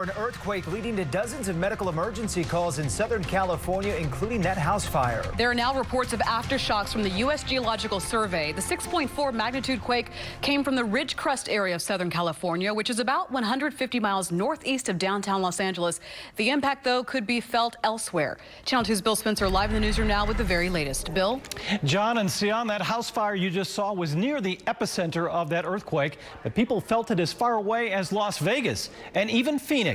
An earthquake leading to dozens of medical emergency calls in Southern California, including that house fire. There are now reports of aftershocks from the U.S. Geological Survey. The 6.4 magnitude quake came from the ridge crust area of Southern California, which is about 150 miles northeast of downtown Los Angeles. The impact, though, could be felt elsewhere. Channel 2's Bill Spencer live in the newsroom now with the very latest. Bill? John and Sion, that house fire you just saw was near the epicenter of that earthquake, but people felt it as far away as Las Vegas and even Phoenix.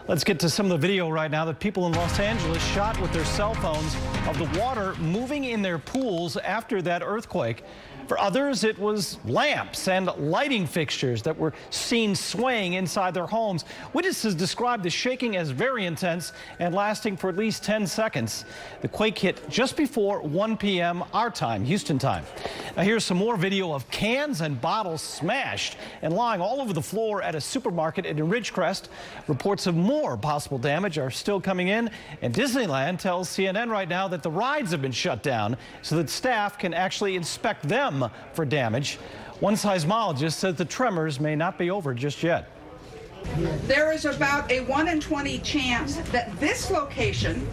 Let's get to some of the video right now that people in Los Angeles shot with their cell phones of the water moving in their pools after that earthquake. For others, it was lamps and lighting fixtures that were seen swaying inside their homes. Witnesses described the shaking as very intense and lasting for at least 10 seconds. The quake hit just before 1 p.m. our time, Houston time. Now here's some more video of cans and bottles smashed and lying all over the floor at a supermarket in Ridgecrest. Reports of more possible damage are still coming in, and Disneyland tells CNN right now that the rides have been shut down so that staff can actually inspect them for damage. One seismologist says the tremors may not be over just yet. There is about a 1 in 20 chance that this location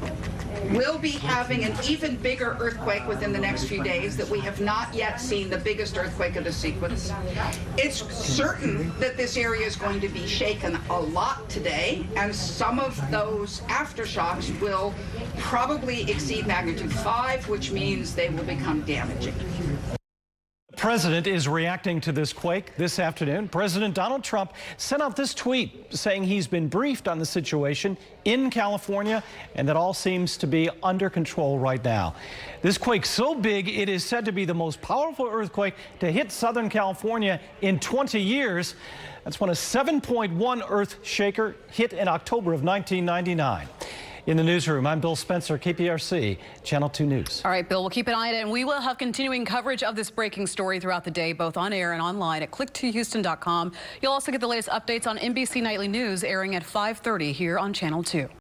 will be having an even bigger earthquake within the next few days, that we have not yet seen the biggest earthquake of the sequence. It's certain that this area is going to be shaken a lot today, and some of those aftershocks will probably exceed magnitude 5, which means they will become damaging. The president is reacting to this quake this afternoon. President Donald Trump sent out this tweet saying he's been briefed on the situation in California and that all seems to be under control right now. This quake so big it is said to be the most powerful earthquake to hit Southern California in 20 years. That's when a 7.1 earth shaker hit in October of 1999. In the newsroom, I'm Bill Spencer, KPRC, Channel 2 News. All right, Bill, we'll keep an eye on it, and we will have continuing coverage of this breaking story throughout the day, both on air and online at click2houston.com. You'll also get the latest updates on NBC Nightly News airing at 5:30 here on Channel 2.